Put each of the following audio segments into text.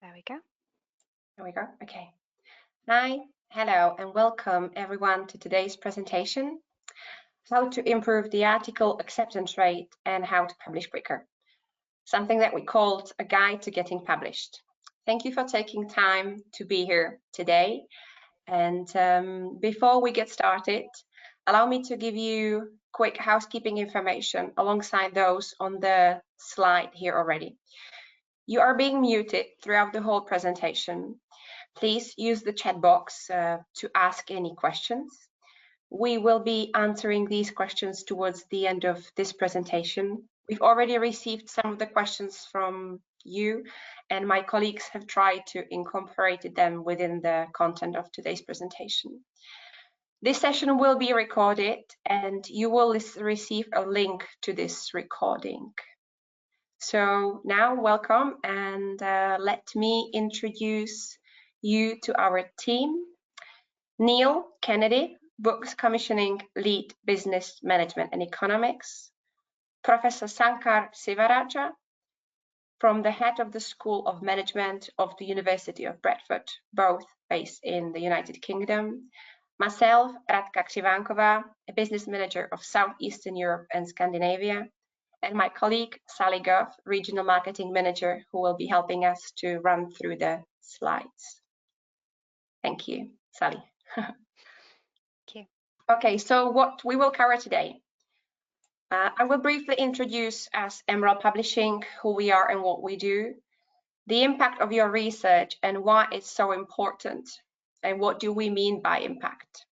There we go. There we go. Okay. Hi, hello, and welcome everyone to today's presentation, how to improve the article acceptance rate and how to publish quicker, something that we called a guide to getting published. Thank you for taking time to be here today. And before we get started, allow me to give you quick housekeeping information alongside those on the slide here already. You are being muted throughout the whole presentation. Please use the chat box to ask any questions. We will be answering these questions towards the end of this presentation. We've already received some of the questions from you, and my colleagues have tried to incorporate them within the content of today's presentation. This session will be recorded, and you will receive a link to this recording. So now, welcome, and let me introduce you to our team. Niall Kennedy, Books Commissioning Lead Business Management and Economics. Professor Uthayasanker Sivarajah, from the head of the School of Management of the University of Bradford, both based in the United Kingdom. Myself, Radka Krivankova, a business manager of Southeastern Europe and Scandinavia. And my colleague, Sally Goff, Regional Marketing Manager, who will be helping us to run through the slides. Thank you, Sally. Thank you. Okay, so what we will cover today. I will briefly introduce us Emerald Publishing, who we are and what we do, the impact of your research and why it's so important, and what do we mean by impact.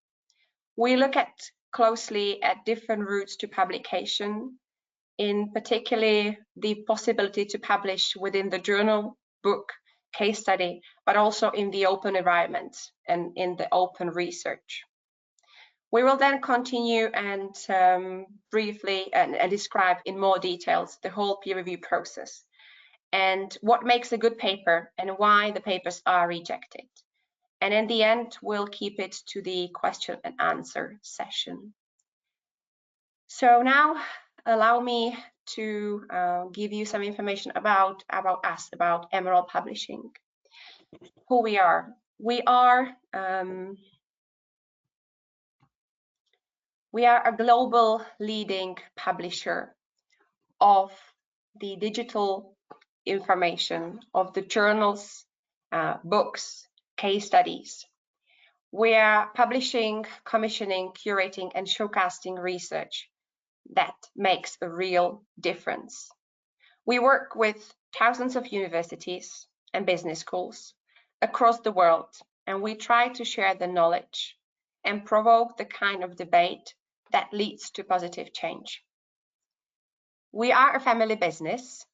We look closely at different routes to publication, in particular the possibility to publish within the journal, book, case study, but also in the open environment and in the open research. We will then continue and briefly and describe in more details the whole peer review process and what makes a good paper and why the papers are rejected. And in the end, we'll keep it to the question and answer session. So now allow me to give you some information about us, about Emerald Publishing, who we are. We are a global leading publisher of the digital information of the journals, books, case studies. We are publishing, commissioning, curating, and showcasing research that makes a real difference. We work with thousands of universities and business schools across the world, and we try to share the knowledge and provoke the kind of debate that leads to positive change. We are a family business,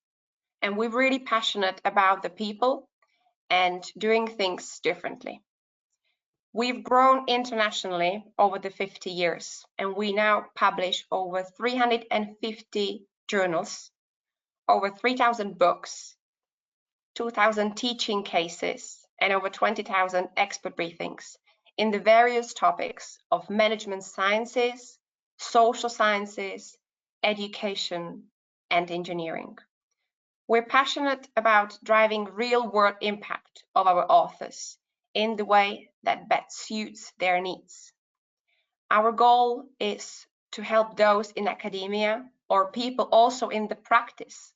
and we're really passionate about the people and doing things differently. We've grown internationally over the 50 years, and we now publish over 350 journals, over 3,000 books, 2,000 teaching cases, and over 20,000 expert briefings in the various topics of management sciences, social sciences, education, and engineering. We're passionate about driving real-world impact of our authors in the way that best suits their needs. Our goal is to help those in academia or people also in the practice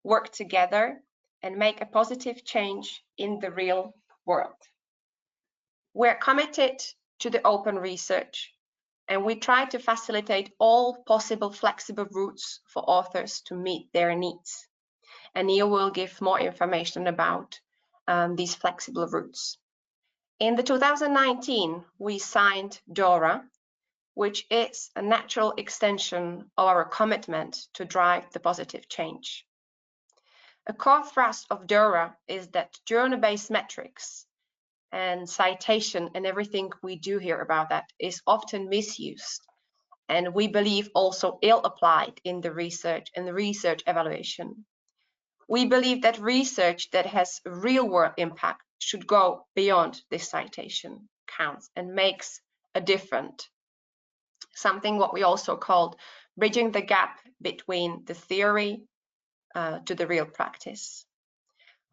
work together and make a positive change in the real world. We're committed to the open research, and we try to facilitate all possible flexible routes for authors to meet their needs. And Niall will give more information about these flexible routes. In the 2019, we signed DORA, which is a natural extension of our commitment to drive the positive change. A core thrust of DORA is that journal-based metrics and citation and everything we do here about that is often misused, and we believe also ill-applied in the research and the research evaluation. We believe that research that has real-world impact should go beyond this citation counts and makes a difference. Something what we also called bridging the gap between the theory to the real practice.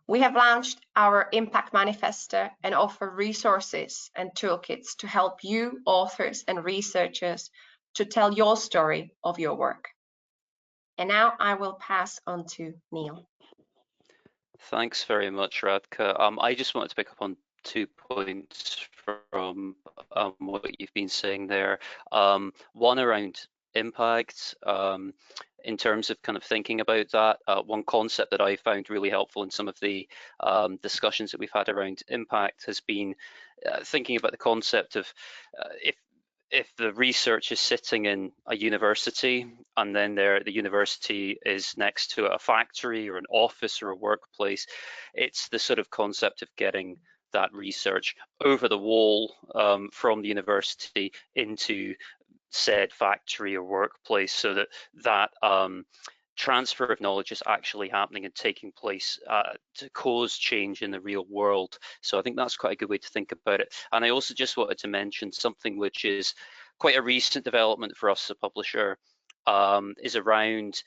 We have launched our Impact Manifesto and offer resources and toolkits to help you, authors and researchers, to tell your story of your work. And now I will pass on to Niall. Thanks very much, Radka. I just wanted to pick up on 2 points from what you've been saying there. One around impact, in terms of kind of thinking about that. One concept that I found really helpful in some of the discussions that we've had around impact has been thinking about the concept of if the research is sitting in a university and then the university is next to a factory or an office or a workplace, it's the sort of concept of getting that research over the wall from the university into said factory or workplace, so that transfer of knowledge is actually happening and taking place to cause change in the real world. So I think that's quite a good way to think about it. And I also just wanted to mention something which is quite a recent development for us as a publisher, is around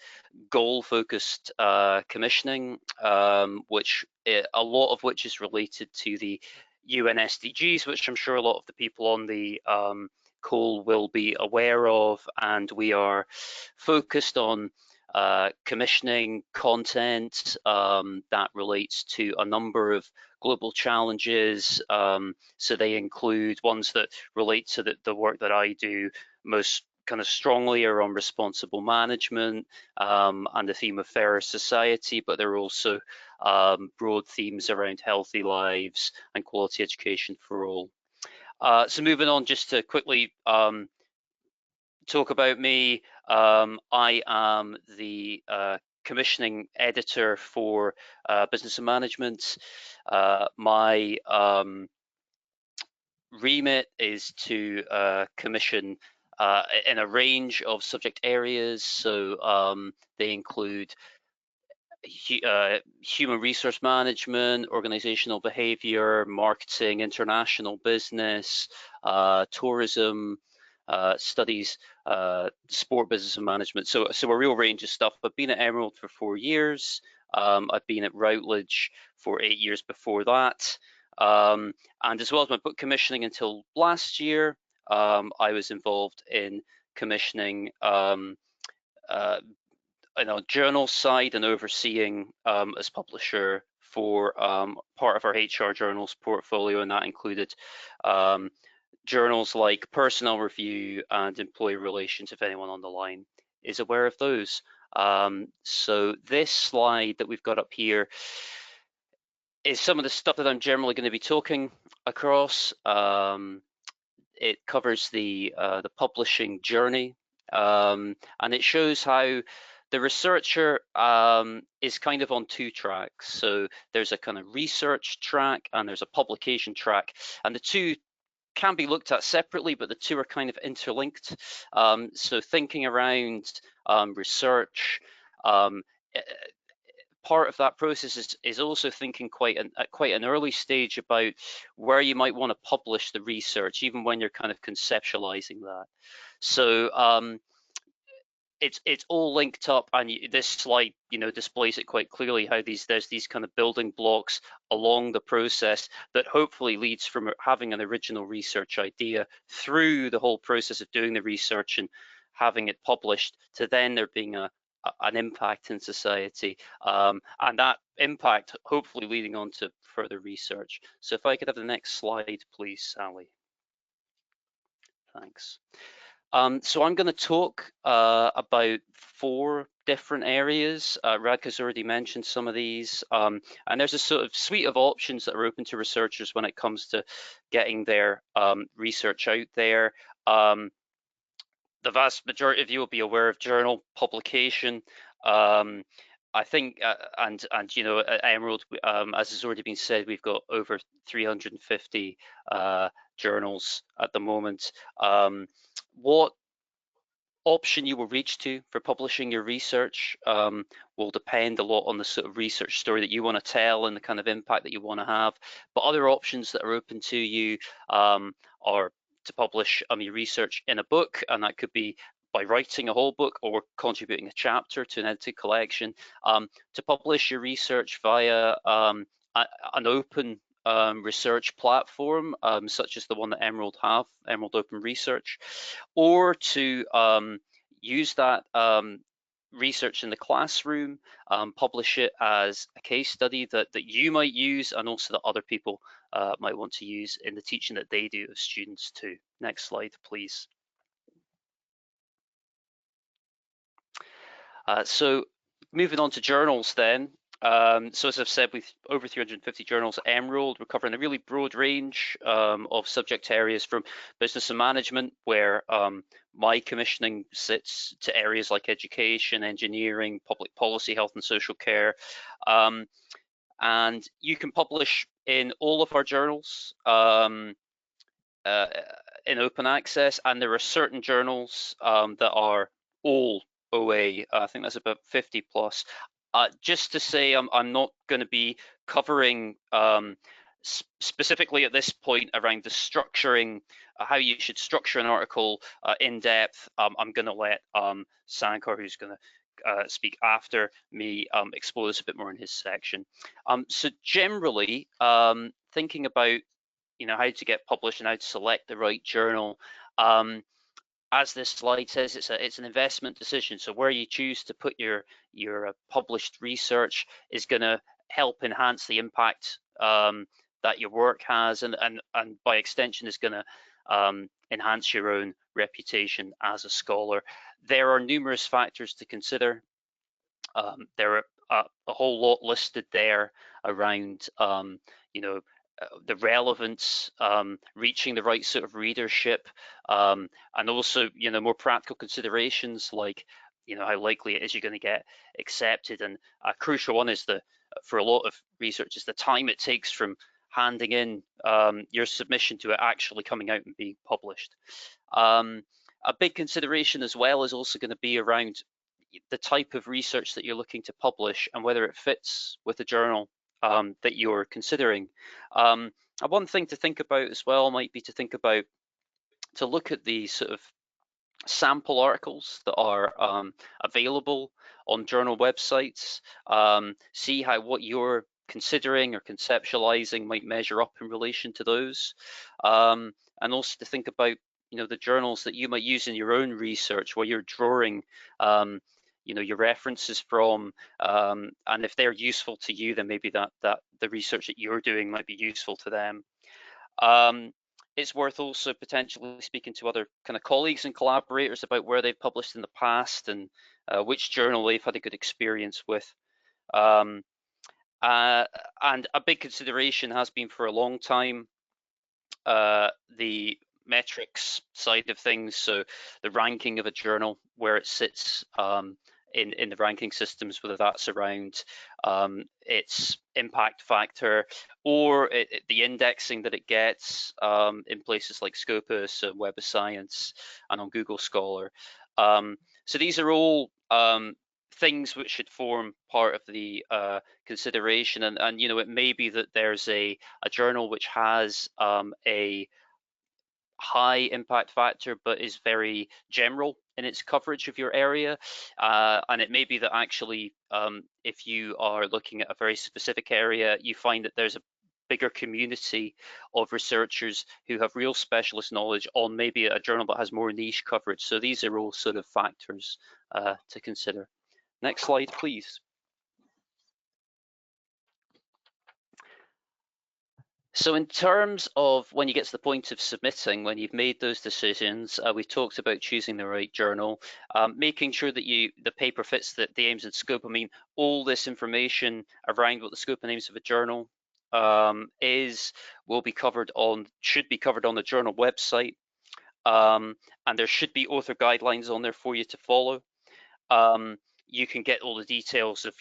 goal-focused commissioning, which a lot of which is related to the UN SDGs, which I'm sure a lot of the people on the call will be aware of, and we are focused on commissioning content that relates to a number of global challenges. So they include ones that relate to the work that I do most kind of strongly are on responsible management and the theme of fairer society, but there are also broad themes around healthy lives and quality education for all. So moving on, just to quickly talk about me, I am the commissioning editor for business and management. My remit is to commission in a range of subject areas. So they include human resource management, organizational behavior, marketing, international business, tourism, studies, sport, business and management. So a real range of stuff. I've been at Emerald for 4 years. I've been at Routledge for 8 years before that. And as well as my book commissioning until last year, I was involved in commissioning journal side and overseeing as publisher for part of our HR journals portfolio, and that included journals like Personnel Review and Employee Relations, if anyone on the line is aware of those. So this slide that we've got up here is some of the stuff that I'm generally going to be talking across. It covers the publishing journey, and it shows how the researcher is kind of on 2 tracks. So there's a kind of research track and there's a publication track, and the 2 can be looked at separately, but the 2 are kind of interlinked. So thinking around research, part of that process is also thinking at quite an early stage about where you might want to publish the research, even when you're kind of conceptualizing that. So it's all linked up, and this slide, displays it quite clearly how there's these kind of building blocks along the process that hopefully leads from having an original research idea through the whole process of doing the research and having it published to then there being an impact in society, and that impact hopefully leading on to further research. So if I could have the next slide, please, Sally. Thanks. So I'm going to talk about 4 different areas. Radka's already mentioned some of these, and there's a sort of suite of options that are open to researchers when it comes to getting their research out there. The vast majority of you will be aware of journal publication. I think, and at Emerald, as has already been said, we've got over 350 journals at the moment. What option you will reach to for publishing your research will depend a lot on the sort of research story that you want to tell and the kind of impact that you want to have. But other options that are open to you are to publish your research in a book, and that could be by writing a whole book or contributing a chapter to an edited collection, to publish your research via an open research platform, such as the one that Emerald have, Emerald Open Research, or to use that research in the classroom, publish it as a case study that you might use, and also that other people might want to use in the teaching that they do of students too. Next slide, please. So moving on to journals then. So as I've said, with over 350 journals at Emerald, we're covering a really broad range of subject areas, from business and management, where my commissioning sits, to areas like education, engineering, public policy, health and social care. And you can publish in all of our journals in open access, and there are certain journals that are all OA. I think that's about 50 plus. Just to say, I'm not going to be covering specifically at this point around the structuring, how you should structure an article in depth. I'm going to let Sankar, who's going to speak after me, explore this a bit more in his section. So generally, thinking about how to get published and how to select the right journal. As this slide says, it's an investment decision. So where you choose to put your published research is going to help enhance the impact that your work has, and by extension is going to enhance your own reputation as a scholar. There are numerous factors to consider. There are a whole lot listed there around the relevance, reaching the right sort of readership, and also more practical considerations like how likely it is you're going to get accepted. And a crucial one is for a lot of research, is the time it takes from handing in your submission to it actually coming out and being published. A big consideration as well is also going to be around the type of research that you're looking to publish and whether it fits with the journal that you're considering. One thing to think about as well might be to look at the sort of sample articles that are available on journal websites, see how what you're considering or conceptualizing might measure up in relation to those, and also to think about the journals that you might use in your own research, where you're drawing your references from, and if they're useful to you, then maybe that the research that you're doing might be useful to them. It's worth also potentially speaking to other kind of colleagues and collaborators about where they've published in the past and which journal they've had a good experience with. And a big consideration has been for a long time the metrics side of things, so the ranking of a journal, where it sits in the ranking systems, whether that's around its impact factor or the indexing that it gets in places like Scopus, Web of Science, and on Google Scholar. So these are all things which should form part of the consideration, and it may be that there's a journal which has a high impact factor but is very general in its coverage of your area, and it may be that actually if you are looking at a very specific area, you find that there's a bigger community of researchers who have real specialist knowledge on maybe a journal that has more niche coverage. So these are all sort of factors to consider. Next slide, please. So in terms of when you get to the point of submitting, when you've made those decisions, we've talked about choosing the right journal, making sure that the paper fits the aims and scope. I mean, all this information around what the scope and aims of a journal should be covered on the journal website, and there should be author guidelines on there for you to follow. You can get all the details of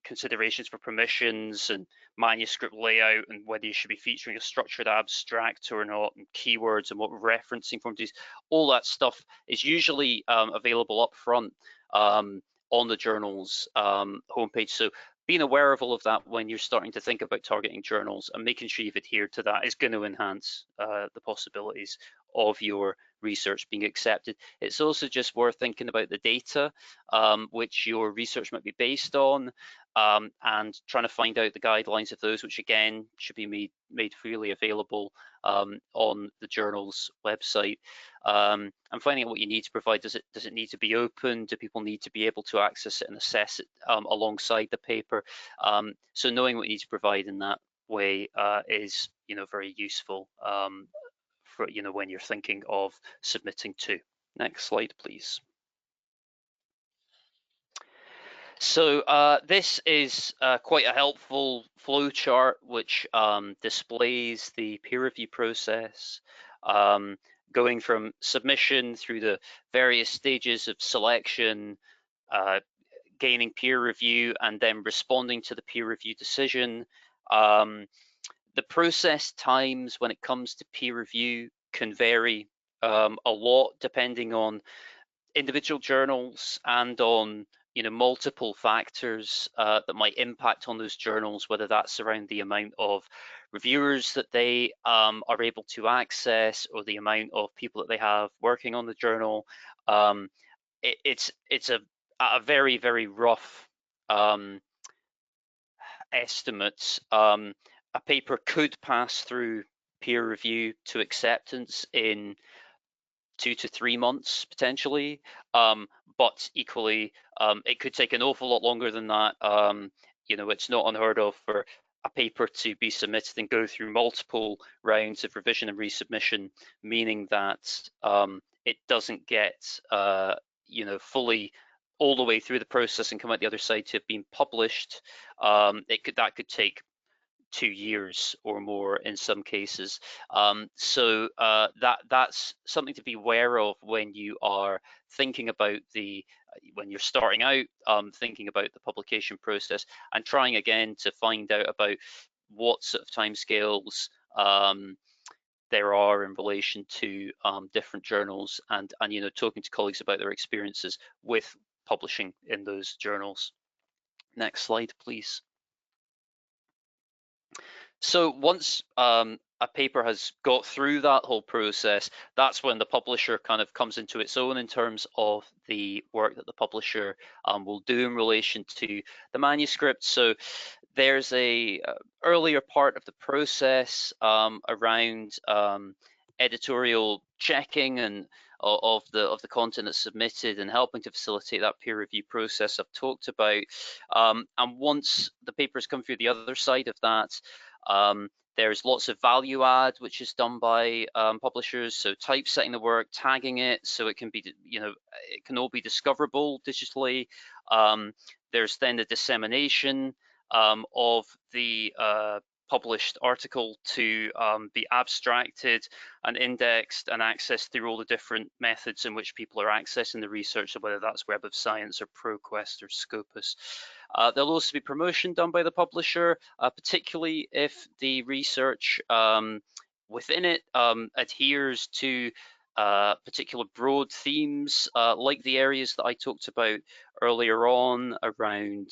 considerations for permissions and manuscript layout, and whether you should be featuring a structured abstract or not, and keywords and what referencing forms is. All that stuff is usually available up front on the journal's homepage. So being aware of all of that when you're starting to think about targeting journals and making sure you've adhered to that is going to enhance the possibilities of your research being accepted. It's also just worth thinking about the data which your research might be based on, and trying to find out the guidelines of those, which again should be made freely available on the journal's website. And finding out what you need to provide. Does it need to be open? Do people need to be able to access it and assess it alongside the paper? So knowing what you need to provide in that way is very useful for when you're thinking of submitting to. Next slide, please. So this is quite a helpful flow chart which displays the peer review process, going from submission through the various stages of selection, gaining peer review, and then responding to the peer review decision. The process times when it comes to peer review can vary a lot depending on individual journals and on multiple factors that might impact on those journals, whether that's around the amount of reviewers that they are able to access or the amount of people that they have working on the journal. It's a very, very rough estimate. A paper could pass through peer review to acceptance in 2 to 3 months potentially, but equally it could take an awful lot longer than that. It's not unheard of for a paper to be submitted and go through multiple rounds of revision and resubmission, meaning that it doesn't get fully all the way through the process and come out the other side to have been published. That could take 2 years or more in some cases. So that's something to be aware of when you are thinking about when you're starting out, thinking about the publication process, and trying again to find out about what sort of timescales there are in relation to different journals, and talking to colleagues about their experiences with publishing in those journals. Next slide, please. So once a paper has got through that whole process, that's when the publisher kind of comes into its own in terms of the work that the publisher will do in relation to the manuscript. So there's a earlier part of the process around editorial checking and of the content that's submitted and helping to facilitate that peer review process I've talked about. And once the papers come through the other side of that, there's lots of value add which is done by publishers, so typesetting the work, tagging it so it can be, it can all be discoverable digitally. There's then the dissemination of the published article to be abstracted and indexed and accessed through all the different methods in which people are accessing the research, so whether that's Web of Science or ProQuest or Scopus. There'll also be promotion done by the publisher, particularly if the research within it adheres to particular broad themes, like the areas that I talked about earlier on around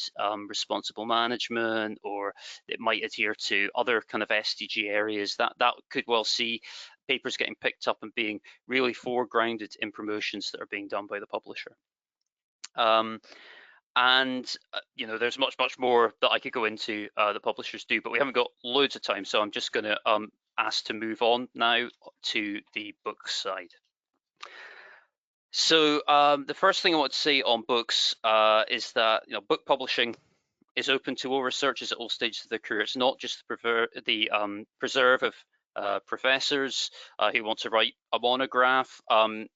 responsible management, or it might adhere to other kind of SDG areas. That could well see papers getting picked up and being really foregrounded in promotions that are being done by the publisher. There's much more that I could go into the publishers do, but we haven't got loads of time, so I'm just going to ask to move on now to the book side. So the first thing I want to say on books is that book publishing is open to all researchers at all stages of their career. It's not just the preserve of professors who want to write a monograph.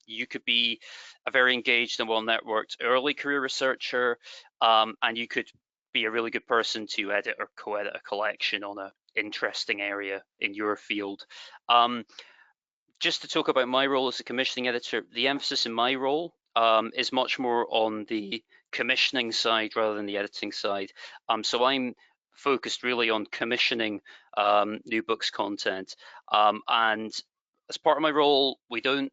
You could be a very engaged and well-networked early career researcher, and you could be a really good person to edit or co-edit a collection on an interesting area in your field. Just to talk about my role as a commissioning editor, the emphasis in my role is much more on the commissioning side rather than the editing side. So I'm focused really on commissioning new books content. And as part of my role, we don't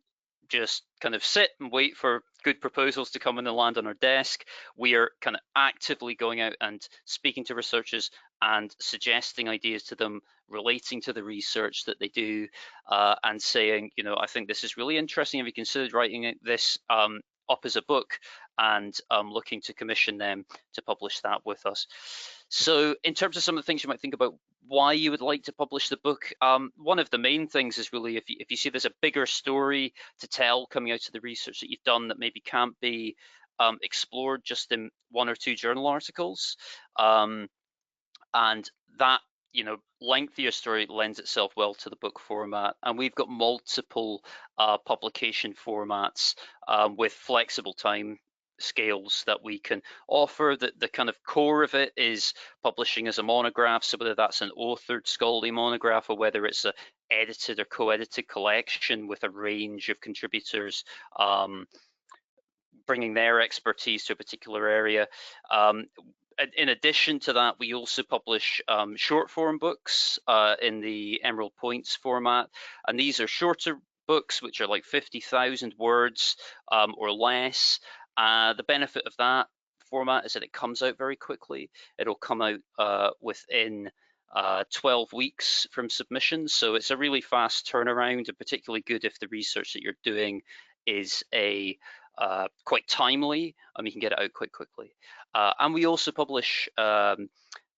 just kind of sit and wait for good proposals to come in and land on our desk. We are kind of actively going out and speaking to researchers and suggesting ideas to them relating to the research that they do, and saying, you know, I think this is really interesting. Have you considered writing this up as a book? And looking to commission them to publish that with us. So in terms of some of the things you might think about why you would like to publish the book, one of the main things is really if you see there's a bigger story to tell coming out of the research that you've done that maybe can't be explored just in 1 or 2 journal articles, and that, you know, lengthier story lends itself well to the book format. And we've got multiple publication formats with flexible time scales that we can offer. The kind of core of it is publishing as a monograph, so whether that's an authored scholarly monograph or whether it's a edited or co-edited collection with a range of contributors bringing their expertise to a particular area. In addition to that, we also publish short form books in the Emerald Points format, and these are shorter books which are like 50,000 words or less. The benefit of that format is that it comes out very quickly. It'll come out within 12 weeks from submission, so it's a really fast turnaround, and particularly good if the research that you're doing is quite timely, and you can get it out quite quickly. And we also publish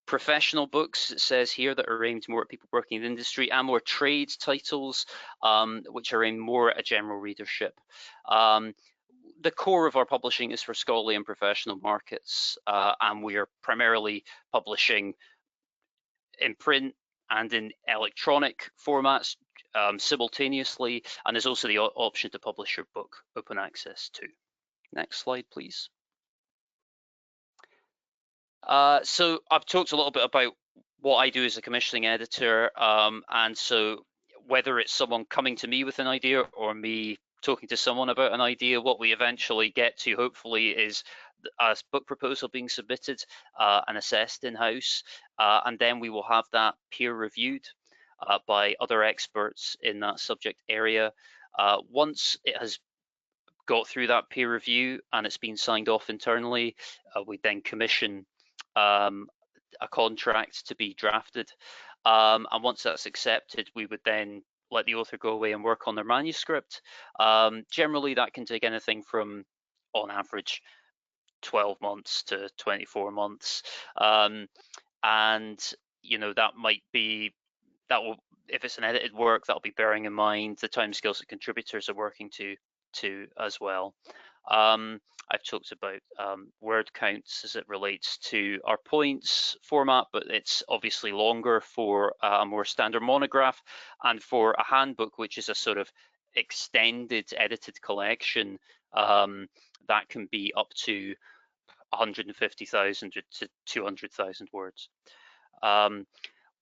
professional books, it says here, that are aimed more at people working in the industry, and more trade titles, which are aimed more at a general readership. The core of our publishing is for scholarly and professional markets, and we are primarily publishing in print and in electronic formats simultaneously, and there's also the option to publish your book open access too. Next slide, please. So I've talked a little bit about what I do as a commissioning editor, and so whether it's someone coming to me with an idea or me talking to someone about an idea, what we eventually get to hopefully is a book proposal being submitted and assessed in-house, and then we will have that peer reviewed by other experts in that subject area. Once it has got through that peer review and it's been signed off internally, we then commission a contract to be drafted, and once that's accepted, we would then let the author go away and work on their manuscript. Generally, that can take anything from, on average, 12 months to 24 months, and you know, that might be, that will, if it's an edited work, that'll be bearing in mind the timescales that contributors are working to as well. I've talked about word counts as it relates to our points format, but it's obviously longer for a more standard monograph, and for a handbook, which is a sort of extended edited collection, that can be up to 150,000 to 200,000 words.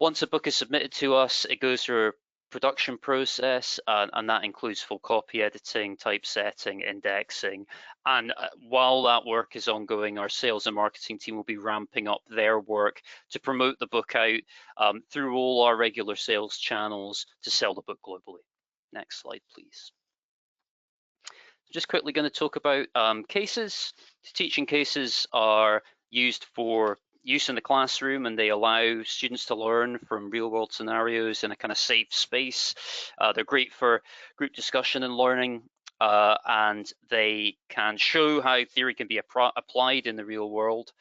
Once a book is submitted to us, it goes through a production process, and that includes full copy editing, typesetting, indexing. And while that work is ongoing, our sales and marketing team will be ramping up their work to promote the book out through all our regular sales channels to sell the book globally. Next slide, please. Just quickly going to talk about cases. Teaching cases are used for use in the classroom, and they allow students to learn from real world scenarios in a kind of safe space. They're great for group discussion and learning, and they can show how theory can be applied in the real world.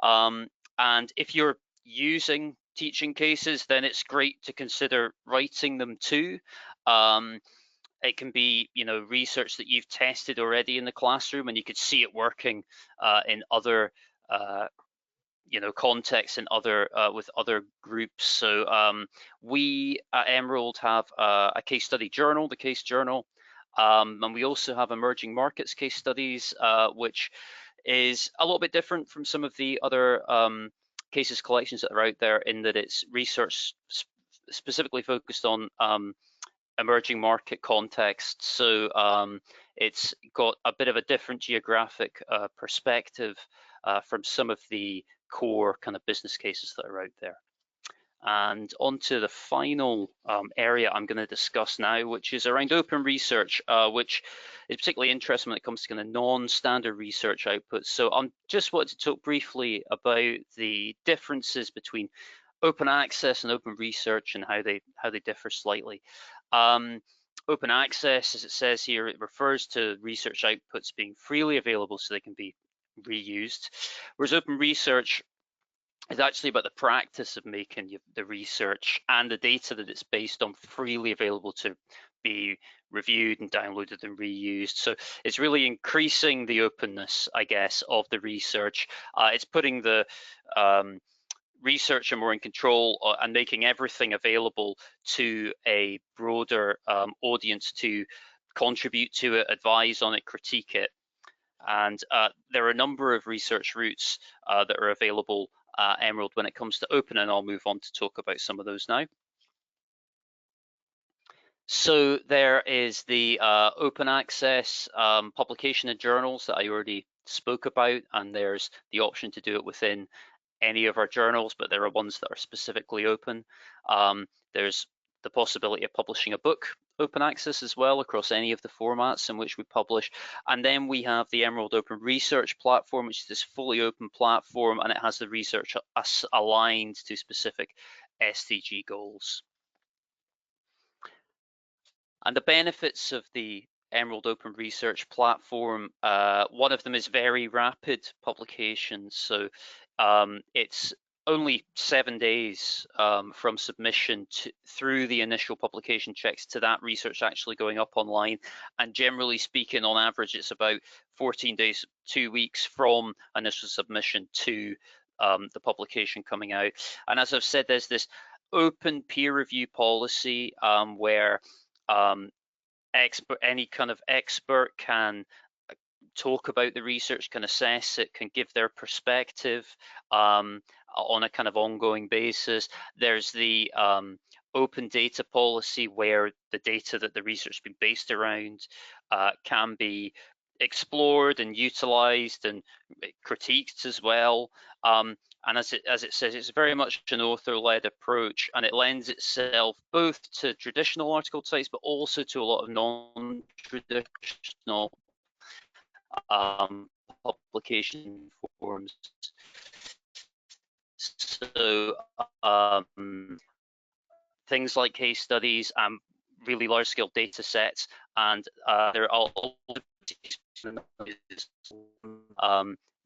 And if you're using teaching cases, then it's great to consider writing them too. It can be, you know, research that you've tested already in the classroom, and you could see it working in other you know, contexts in other with other groups. So we at Emerald have a case study journal, the case journal, and we also have emerging markets case studies, which is a little bit different from some of the other cases collections that are out there, in that it's research specifically focused on emerging market context. So it's got a bit of a different geographic perspective from some of the core kind of business cases that are out there. And onto the final area I'm going to discuss now, which is around open research, which is particularly interesting when it comes to kind of non-standard research outputs. So I just wanted to talk briefly about the differences between open access and open research and how they differ slightly. Open access, as it says here, it refers to research outputs being freely available so they can be reused, whereas open research is actually about the practice of making the research and the data that it's based on freely available to be reviewed and downloaded and reused. So it's really increasing the openness, I guess, of the research. It's putting the researcher more in control and making everything available to a broader audience to contribute to it, advise on it, critique it. And there are a number of research routes that are available at Emerald when it comes to open, and I'll move on to talk about some of those now. So there is the open access publication in journals that I already spoke about, and there's the option to do it within any of our journals, but there are ones that are specifically open. There's the possibility of publishing a book open access as well across any of the formats in which we publish. And then we have the Emerald Open Research Platform, which is this fully open platform, and it has the research aligned to specific SDG goals. And the benefits of the Emerald Open Research Platform, one of them is very rapid publication. So it's only 7 days from submission through the initial publication checks to that research actually going up online. And generally speaking, on average, it's about 14 days, 2 weeks from initial submission to the publication coming out. And as I've said, there's this open peer review policy where any kind of expert can talk about the research, can assess it, can give their perspective on a kind of ongoing basis. There's the open data policy where the data that the research has been based around can be explored and utilized and critiqued as well. And as it says, it's very much an author-led approach, and it lends itself both to traditional article types, but also to a lot of non-traditional publication forms. So things like case studies and really large-scale data sets, and there are all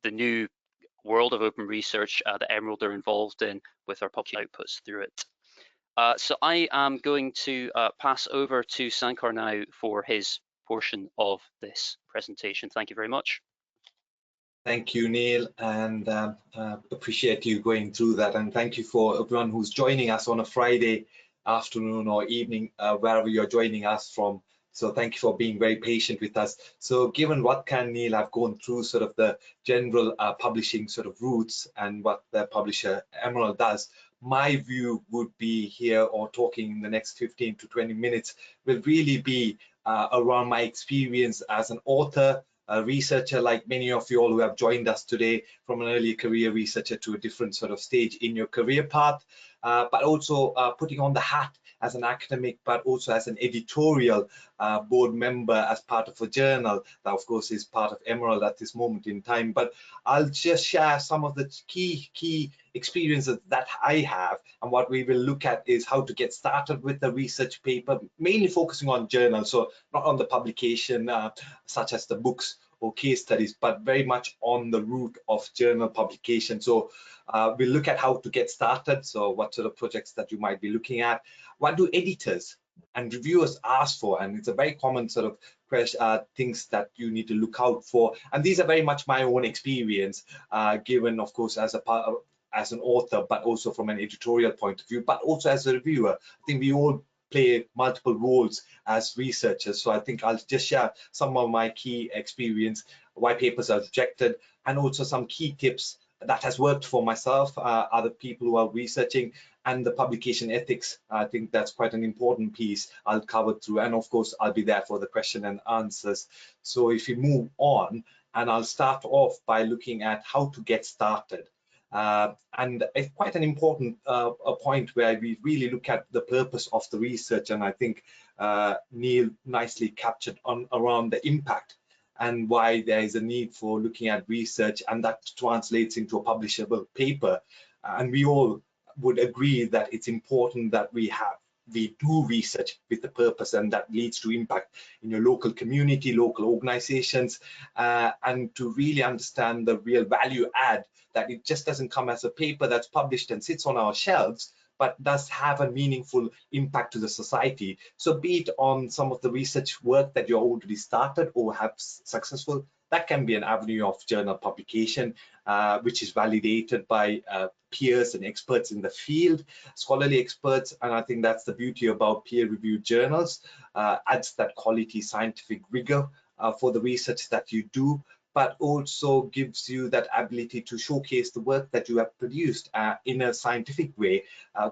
the new world of open research that Emerald are involved in with our public outputs through it. So I am going to pass over to Sankar now for his portion of this presentation. Thank you very much. Thank you, Neil, and appreciate you going through that. And thank you for everyone who's joining us on a Friday afternoon or evening, wherever you're joining us from. So thank you for being very patient with us. So given Radka and Neil have gone through sort of the general publishing sort of routes and what the publisher Emerald does, my view would be here, or talking in the next 15 to 20 minutes, will really be around my experience as an author, a researcher, like many of you all who have joined us today, from an early career researcher to a different sort of stage in your career path, but also putting on the hat as an academic, but also as an editorial board member as part of a journal that of course is part of Emerald at this moment in time. But I'll just share some of the key experiences that I have, and what we will look at is how to get started with the research paper, mainly focusing on journals, so not on the publication such as the books or case studies, but very much on the route of journal publication. So we'll look at how to get started, so what sort of projects that you might be looking at, what do editors and reviewers ask for, and it's a very common sort of things that you need to look out for. And these are very much my own experience, given of course as an author, but also from an editorial point of view, but also as a reviewer. I think we all play multiple roles as researchers. So I think I'll just share some of my key experience, why papers are rejected, and also some key tips that has worked for myself, other people who are researching, and the publication ethics. I think that's quite an important piece I'll cover through. And of course, I'll be there for the question and answers. So if we move on, and I'll start off by looking at how to get started. And it's quite an important a point where we really look at the purpose of the research, and I think Niall nicely captured on around the impact and why there is a need for looking at research, and that translates into a publishable paper. And we all would agree that it's important that we do research with the purpose, and that leads to impact in your local community, local organizations, and to really understand the real value add, that it just doesn't come as a paper that's published and sits on our shelves, but does have a meaningful impact to the society. So be it on some of the research work that you're already started or have successful, that can be an avenue of journal publication, which is validated by peers and experts in the field, scholarly experts. And I think that's the beauty about peer-reviewed journals, adds that quality scientific rigor for the research that you do, but also gives you that ability to showcase the work that you have produced in a scientific way,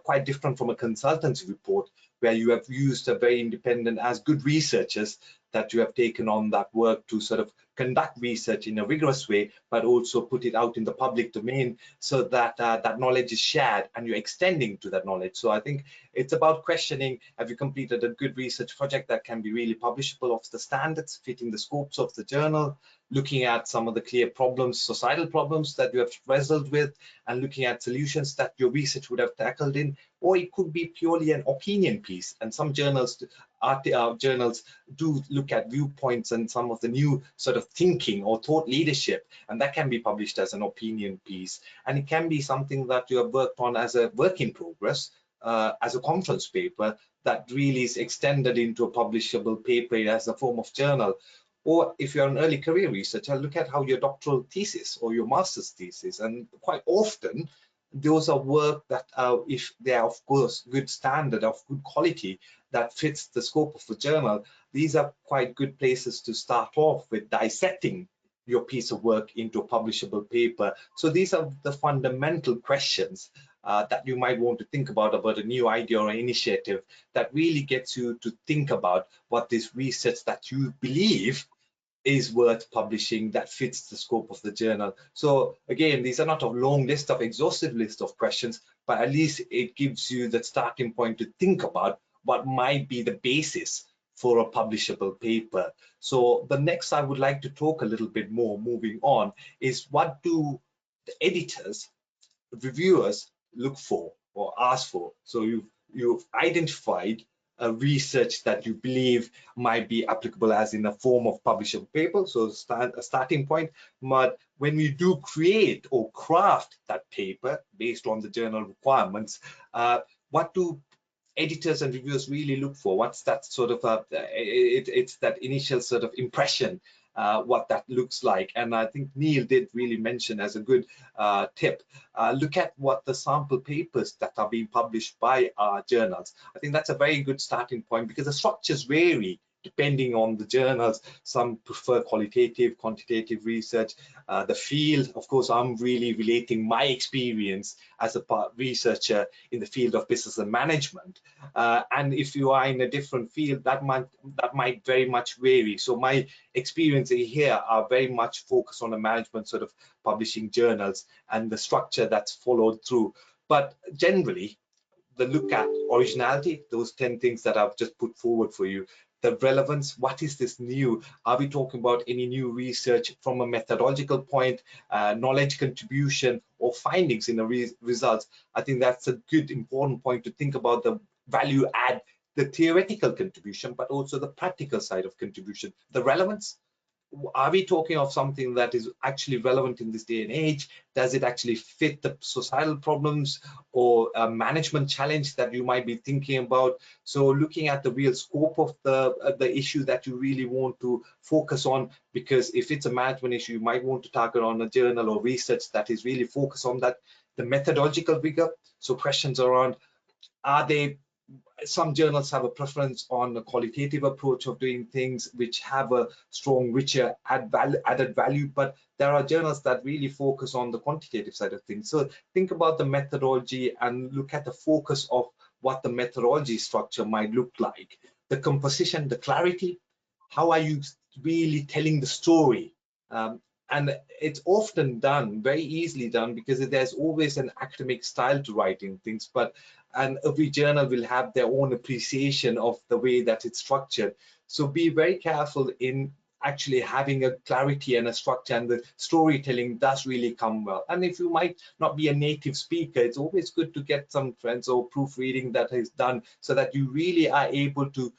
quite different from a consultancy report, where you have used a very independent, as good researchers, that you have taken on that work to sort of conduct research in a rigorous way, but also put it out in the public domain so that that knowledge is shared and you're extending to that knowledge. So I think it's about questioning, have you completed a good research project that can be really publishable of the standards, fitting the scopes of the journal, looking at some of the clear problems, societal problems that you have wrestled with, and looking at solutions that your research would have tackled in, or it could be purely an opinion piece. And some journals do look at viewpoints and some of the new sort of thinking or thought leadership, and that can be published as an opinion piece. And it can be something that you have worked on as a work in progress, as a conference paper that really is extended into a publishable paper as a form of journal. Or if you're an early career researcher, look at how your doctoral thesis or your master's thesis, and quite often those are work that if they are of course good standard, of good quality, that fits the scope of the journal, these are quite good places to start off with dissecting your piece of work into a publishable paper. So these are the fundamental questions that you might want to think about a new idea or initiative that really gets you to think about what this research that you believe is worth publishing, that fits the scope of the journal. So again, these are not a long list of exhaustive list of questions, but at least it gives you the starting point to think about what might be the basis for a publishable paper. So the next I would like to talk a little bit more, moving on, is what do the editors, reviewers look for or ask for? So you've identified a research that you believe might be applicable as in a form of publishable paper, so a starting point. But when we do create or craft that paper based on the journal requirements, what do editors and reviewers really look for? What's that sort of it's that initial sort of impression, what that looks like. And I think Niall did really mention as a good tip, look at what the sample papers that are being published by our journals. I think that's a very good starting point, because the structures vary depending on the journals. Some prefer qualitative, quantitative research. The field, of course, I'm really relating my experience as a researcher in the field of business and management. And if you are in a different field, that might very much vary. So my experience here are very much focused on the management sort of publishing journals and the structure that's followed through. But generally, the look at originality, those 10 things that I've just put forward for you, the relevance, what is this new? Are we talking about any new research from a methodological point, knowledge contribution, or findings in the results? I think that's a good, important point to think about the value add, the theoretical contribution, but also the practical side of contribution. The relevance, are we talking of something that is actually relevant in this day and age? Does it actually fit the societal problems or a management challenge that you might be thinking about? So looking at the real scope of the issue that you really want to focus on, because if it's a management issue, you might want to target on a journal or research that is really focused on that. The methodological rigor, so questions around, some journals have a preference on a qualitative approach of doing things, which have a strong, richer added value, but there are journals that really focus on the quantitative side of things. So think about the methodology and look at the focus of what the methodology structure might look like. The composition, the clarity, how are you really telling the story? And it's often done, very easily done, because there's always an academic style to writing things, and every journal will have their own appreciation of the way that it's structured. So be very careful in actually having a clarity and a structure, and the storytelling does really come well. And if you might not be a native speaker, it's always good to get some friends or proofreading that is done, so that you really are able to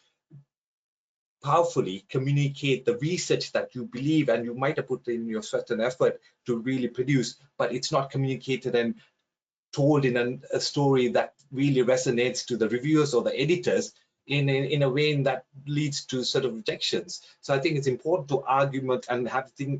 powerfully communicate the research that you believe and you might have put in your sweat and effort to really produce, but it's not communicated and told in a story that really resonates to the reviewers or the editors in a way that leads to sort of rejections. So I think it's important to argument and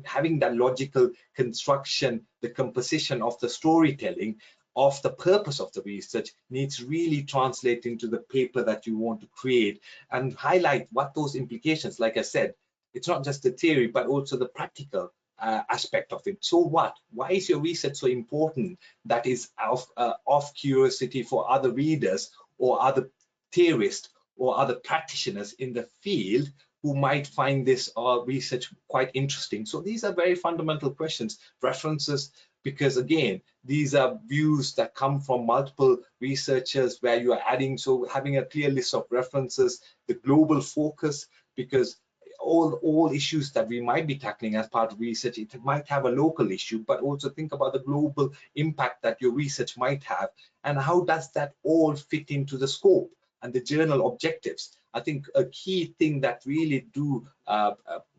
having that logical construction, the composition of the storytelling of the purpose of the research needs really translate into the paper that you want to create, and highlight what those implications, like I said, it's not just the theory but also the practical aspect of it. So what? Why is your research so important? That is of curiosity for other readers or other theorists or other practitioners in the field who might find this research quite interesting. So these are very fundamental questions. References, because again, these are views that come from multiple researchers where you are adding, so having a clear list of references, the global focus, because all issues that we might be tackling as part of research, it might have a local issue, but also think about the global impact that your research might have, and how does that all fit into the scope and the journal objectives. I think a key thing that really do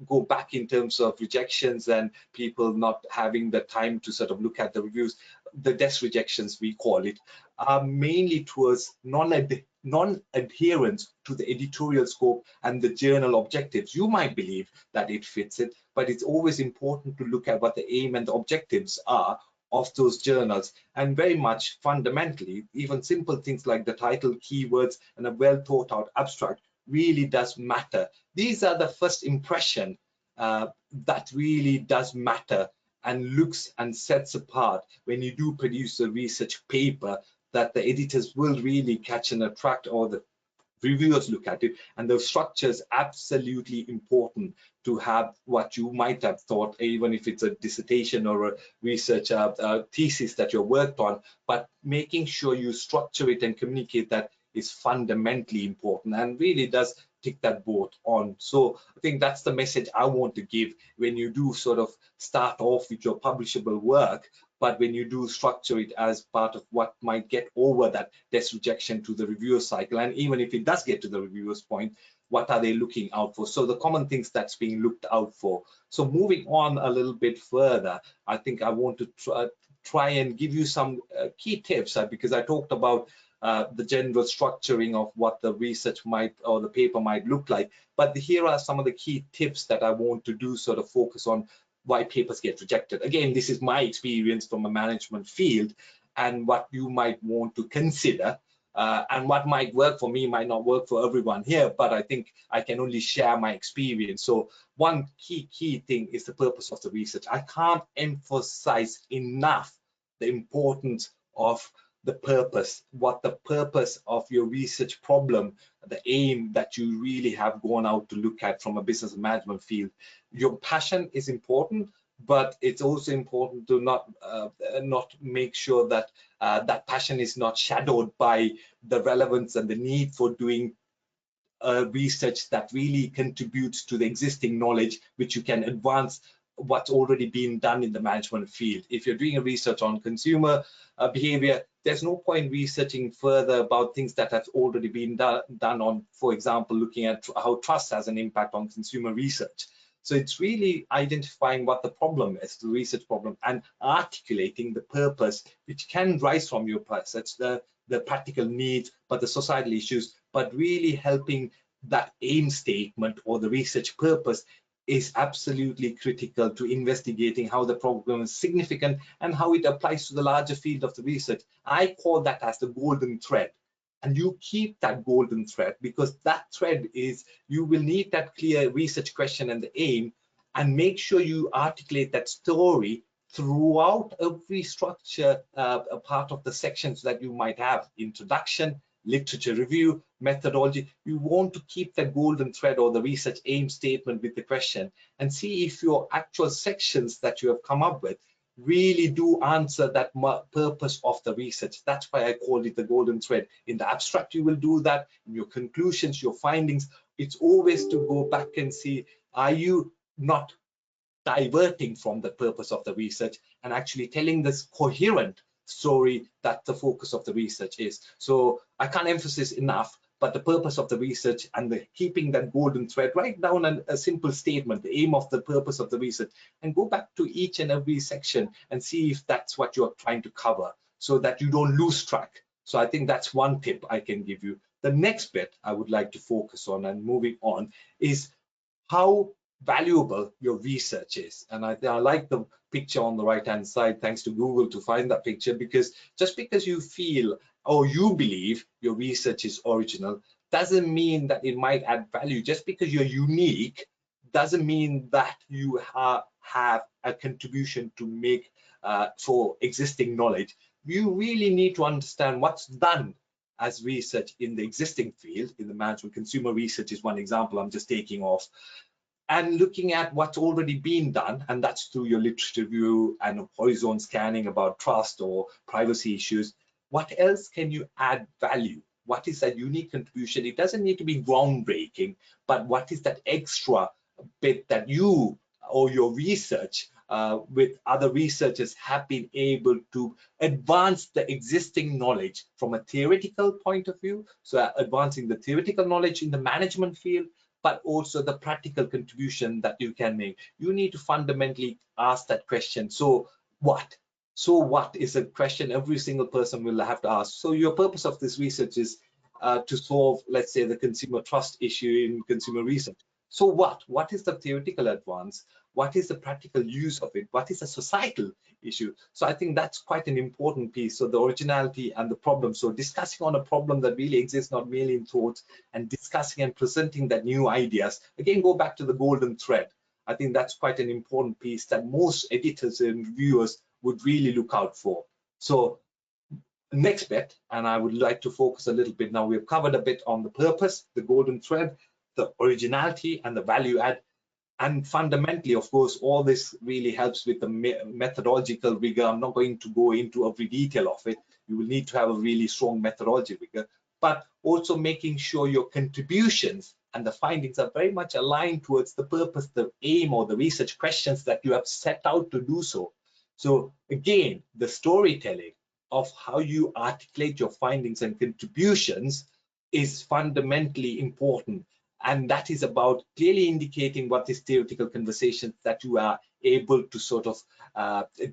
go back in terms of rejections and people not having the time to sort of look at the reviews, the desk rejections we call it, are mainly towards non-adherence to the editorial scope and the journal objectives. You might believe that it fits it, but it's always important to look at what the aim and the objectives are of those journals. And very much fundamentally, even simple things like the title, keywords, and a well thought out abstract really does matter. These are the first impression that really does matter and looks and sets apart when you do produce a research paper that the editors will really catch and attract, or the reviewers look at it. And the structure is absolutely important to have what you might have thought, even if it's a dissertation or a research thesis that you're worked on, but making sure you structure it and communicate that is fundamentally important and really does tick that boat on. So I think that's the message I want to give when you do sort of start off with your publishable work, but when you do structure it as part of what might get over that desk rejection to the reviewer cycle, and even if it does get to the reviewer's point, what are they looking out for? So the common things that's being looked out for. So moving on a little bit further, I think I want to try and give you some key tips, because I talked about the general structuring of what the research might or the paper might look like, but here are some of the key tips that I want to do sort of focus on why papers get rejected. Again, this is my experience from a management field, and what you might want to consider, and what might work for me might not work for everyone here, but I think I can only share my experience. So one key thing is the purpose of the research. I can't emphasize enough the importance of the purpose, what the purpose of your research problem, the aim that you really have gone out to look at from a business management field. Your passion is important, but it's also important to not make sure that that passion is not shadowed by the relevance and the need for doing research that really contributes to the existing knowledge, which you can advance what's already been done in the management field. If you're doing a research on consumer behavior, there's no point researching further about things that have already been done on, for example, looking at how trust has an impact on consumer research. So it's really identifying what the problem is, the research problem, and articulating the purpose, which can rise from your research, the practical needs, but the societal issues, but really helping that aim statement or the research purpose is absolutely critical to investigating how the problem is significant and how it applies to the larger field of the research. I call that as the golden thread. And you keep that golden thread, because that thread is, you will need that clear research question and the aim, and make sure you articulate that story throughout every structure, a part of the sections that you might have: introduction, literature review, methodology. You want to keep the golden thread or the research aim statement with the question and see if your actual sections that you have come up with really do answer that purpose of the research. That's why I called it the golden thread. In the abstract, you will do that. In your conclusions, your findings, it's always to go back and see, are you not diverting from the purpose of the research and actually telling this coherent story that the focus of the research is. So I can't emphasize enough, but the purpose of the research and the keeping that golden thread, write down a simple statement, the aim of the purpose of the research, and go back to each and every section and see if that's what you're trying to cover so that you don't lose track. So I think that's one tip I can give you. The next bit I would like to focus on, and moving on, is how valuable your research is. And I like the picture on the right hand side, thanks to Google to find that picture, because just because you feel or you believe your research is original doesn't mean that it might add value. Just because you're unique doesn't mean that you have a contribution to make for existing knowledge. You really need to understand what's done as research in the existing field. In the management, consumer research is one example I'm just taking off, and looking at what's already been done, and that's through your literature review and horizon scanning about trust or privacy issues. What else can you add value? What is that unique contribution? It doesn't need to be groundbreaking, but what is that extra bit that you or your research with other researchers have been able to advance the existing knowledge from a theoretical point of view, so advancing the theoretical knowledge in the management field, but also the practical contribution that you can make. You need to fundamentally ask that question. So what? So what is a question every single person will have to ask. So your purpose of this research is to solve, let's say, the consumer trust issue in consumer research. So what? What is the theoretical advance? What is the practical use of it? What is a societal issue? So I think that's quite an important piece. So the originality and the problem. So discussing on a problem that really exists, not merely in thoughts, and discussing and presenting that new ideas. Again, go back to the golden thread. I think that's quite an important piece that most editors and reviewers would really look out for. So next bit, and I would like to focus a little bit now, we've covered a bit on the purpose, the golden thread, the originality and the value add. And fundamentally, of course, all this really helps with the methodological rigor. I'm not going to go into every detail of it. You will need to have a really strong methodology rigor, but also making sure your contributions and the findings are very much aligned towards the purpose, the aim, or the research questions that you have set out to do so. So again, the storytelling of how you articulate your findings and contributions is fundamentally important. And that is about clearly indicating what is theoretical conversations that you are able to sort of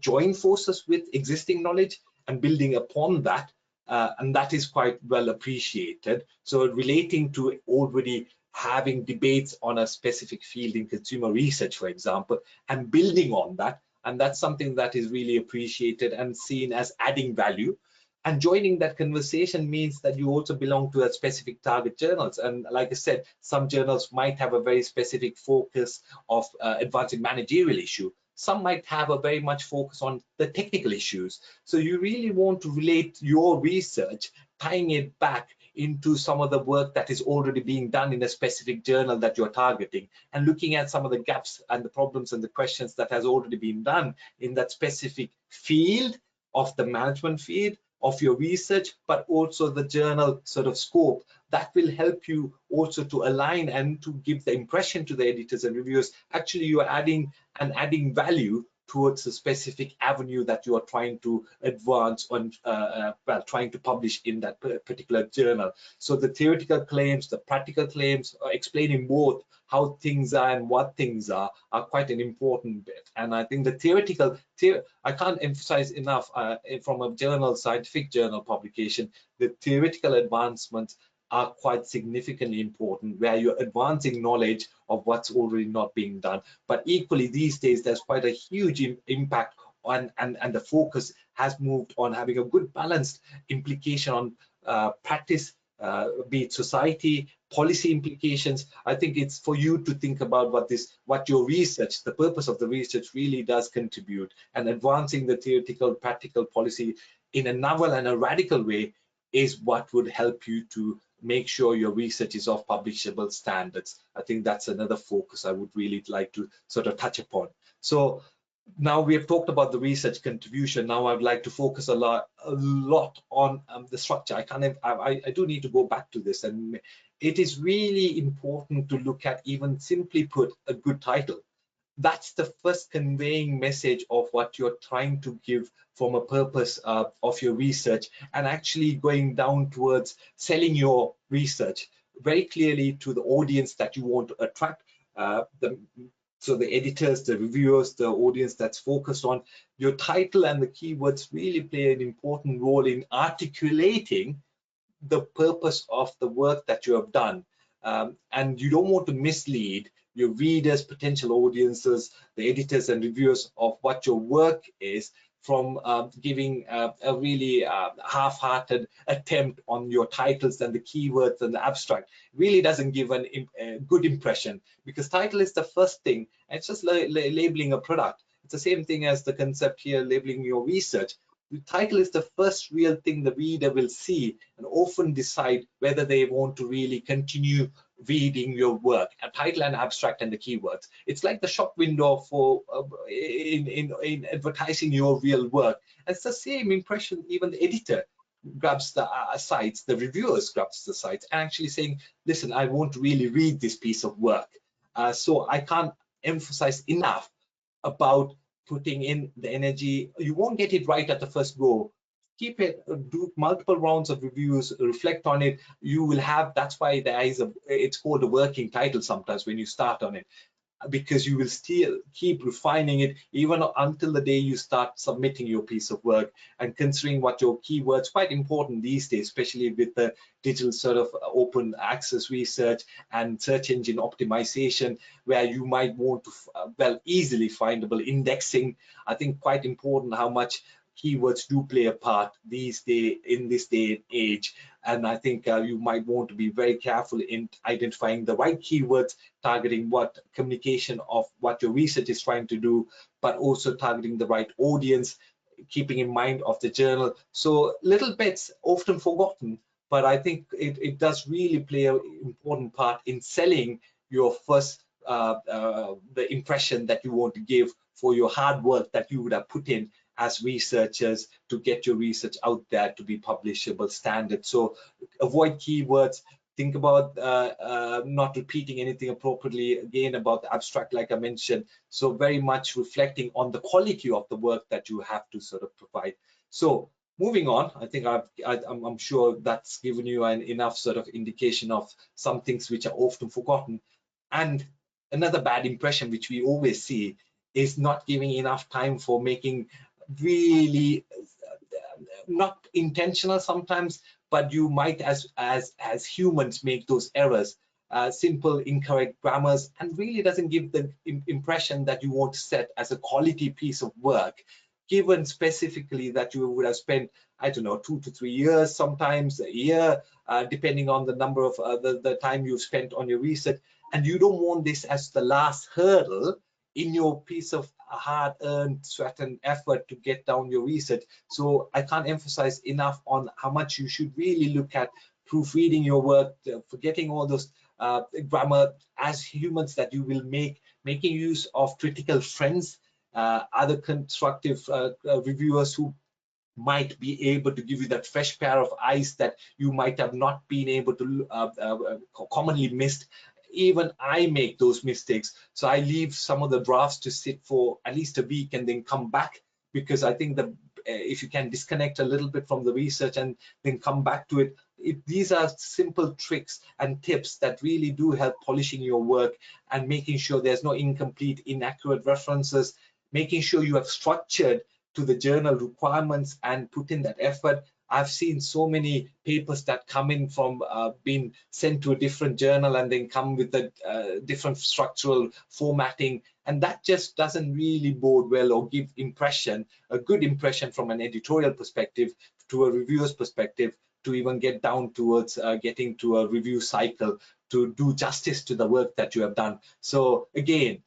join forces with existing knowledge and building upon that. And that is quite well appreciated. So relating to already having debates on a specific field in consumer research, for example, and building on that. And that's something that is really appreciated and seen as adding value. And joining that conversation means that you also belong to a specific target journals. And like I said, some journals might have a very specific focus of advancing managerial issue. Some might have a very much focus on the technical issues. So you really want to relate your research, tying it back into some of the work that is already being done in a specific journal that you're targeting, and looking at some of the gaps and the problems and the questions that has already been done in that specific field of the management field of your research, but also the journal sort of scope. That will help you also to align and to give the impression to the editors and reviewers, actually you are adding value towards a specific avenue that you are trying to advance on, well, trying to publish in that particular journal. So the theoretical claims, the practical claims, explaining both how things are and what things are quite an important bit. And I think the theoretical, I can't emphasize enough from a journal, scientific journal publication, the theoretical advancements are quite significantly important, where you're advancing knowledge of what's already not being done. But equally these days, there's quite a huge impact on, and the focus has moved on having a good balanced implication on practice, be it society, policy implications. I think it's for you to think about what your research, the purpose of the research really does contribute, and advancing the theoretical, practical policy in a novel and a radical way is what would help you to make sure your research is of publishable standards. I think that's another focus I would really like to sort of touch upon. So now we have talked about the research contribution. Now I'd like to focus a lot on the structure. I do need to go back to this, and it is really important to look at, even simply put, a good title. That's the first conveying message of what you're trying to give from a purpose of your research, and actually going down towards selling your research very clearly to the audience that you want to attract. So the editors, the reviewers, the audience that's focused on your title, and the keywords really play an important role in articulating the purpose of the work that you have done. And you don't want to mislead your readers, potential audiences, the editors and reviewers of what your work is, from giving a really half-hearted attempt on your titles and the keywords and the abstract. It really doesn't give a good impression, because title is the first thing, and it's just labeling a product. It's the same thing as the concept here, labeling your research. The title is the first real thing the reader will see and often decide whether they want to really continue reading your work. A title and abstract and the keywords. It's like the shop window for in advertising your real work. And it's the same impression even the editor grabs the sites, the reviewers grabs the sites, and actually saying, listen, I want to really read this piece of work. So I can't emphasize enough about putting in the energy. You won't get it right at the first go. Keep it, do multiple rounds of reviews, reflect on it. You will have, that's why there is it's called a working title sometimes when you start on it, because you will still keep refining it even until the day you start submitting your piece of work, and considering what your keywords, quite important these days, especially with the digital sort of open access research and search engine optimization, where you might want to, well, easily findable indexing. I think quite important how much keywords do play a part in this day and age. And I think you might want to be very careful in identifying the right keywords, targeting what communication of what your research is trying to do, but also targeting the right audience, keeping in mind of the journal. So little bits often forgotten, but I think it does really play an important part in selling your first the impression that you want to give for your hard work that you would have put in as researchers to get your research out there to be publishable standard. So avoid keywords. Think about not repeating anything appropriately, again about the abstract, like I mentioned. So very much reflecting on the quality of the work that you have to sort of provide. So moving on, I think I'm sure that's given you an enough sort of indication of some things which are often forgotten. And another bad impression which we always see is not giving enough time for making really not intentional sometimes, but you might as humans make those errors, simple incorrect grammars, and really doesn't give the impression that you want to set as a quality piece of work, given specifically that you would have spent, I don't know, 2 to 3 years, sometimes a year, depending on the number of the time you've spent on your research. And you don't want this as the last hurdle in your piece of hard-earned sweat and effort to get down your research. So I can't emphasize enough on how much you should really look at proofreading your work, forgetting all those grammar. As humans, that you will making use of critical friends, other constructive reviewers who might be able to give you that fresh pair of eyes that you might have not been able to commonly missed. Even I make those mistakes, so I leave some of the drafts to sit for at least a week and then come back, because I think that if you can disconnect a little bit from the research and then come back to it, these are simple tricks and tips that really do help polishing your work and making sure there's no incomplete, inaccurate references, making sure you have structured to the journal requirements and put in that effort. I've seen so many papers that come in from being sent to a different journal and then come with a different structural formatting, and that just doesn't really bode well or give a good impression from an editorial perspective to a reviewer's perspective, to even get down towards getting to a review cycle to do justice to the work that you have done. So again,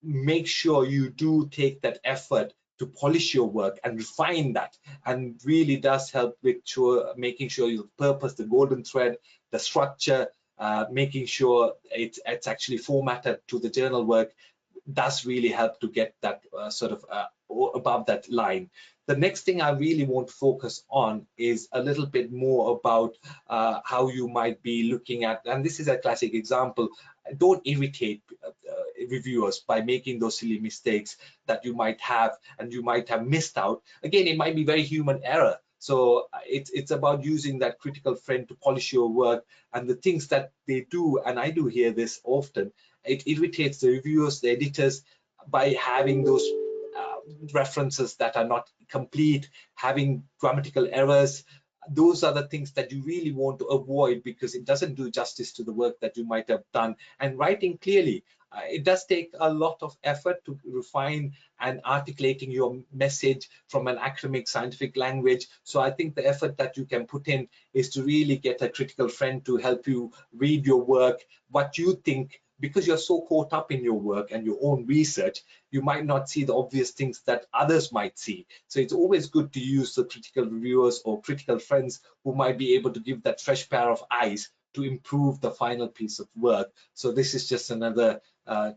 make sure you do take that effort to polish your work and refine that, and really does help with making sure your purpose, the golden thread, the structure, making sure it's actually formatted to the journal work, does really help to get that above that line. The next thing I really want to focus on is a little bit more about how you might be looking at, and this is a classic example, don't irritate reviewers by making those silly mistakes that you might have and you might have missed out. Again, it might be very human error. So it's about using that critical friend to polish your work, and the things that they do, and I do hear this often, it irritates the reviewers, the editors, by having those references that are not complete, having grammatical errors. Those are the things that you really want to avoid, because it doesn't do justice to the work that you might have done. And writing clearly, it does take a lot of effort to refine and articulating your message from an academic scientific language. So I think the effort that you can put in is to really get a critical friend to help you read your work, what you think, because you're so caught up in your work and your own research, you might not see the obvious things that others might see. So it's always good to use the critical reviewers or critical friends who might be able to give that fresh pair of eyes to improve the final piece of work. So this is just another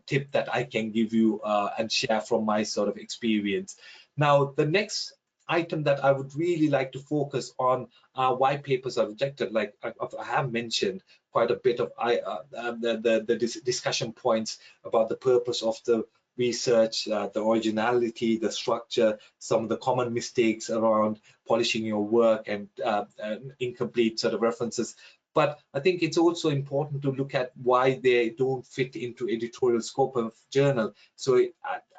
tip that I can give you and share from my sort of experience. Now, the next item that I would really like to focus on are why papers are rejected. Like I have mentioned quite a bit of the discussion points about the purpose of the research, the originality, the structure, some of the common mistakes around polishing your work, and incomplete sort of references. But I think it's also important to look at why they don't fit into editorial scope of journal. So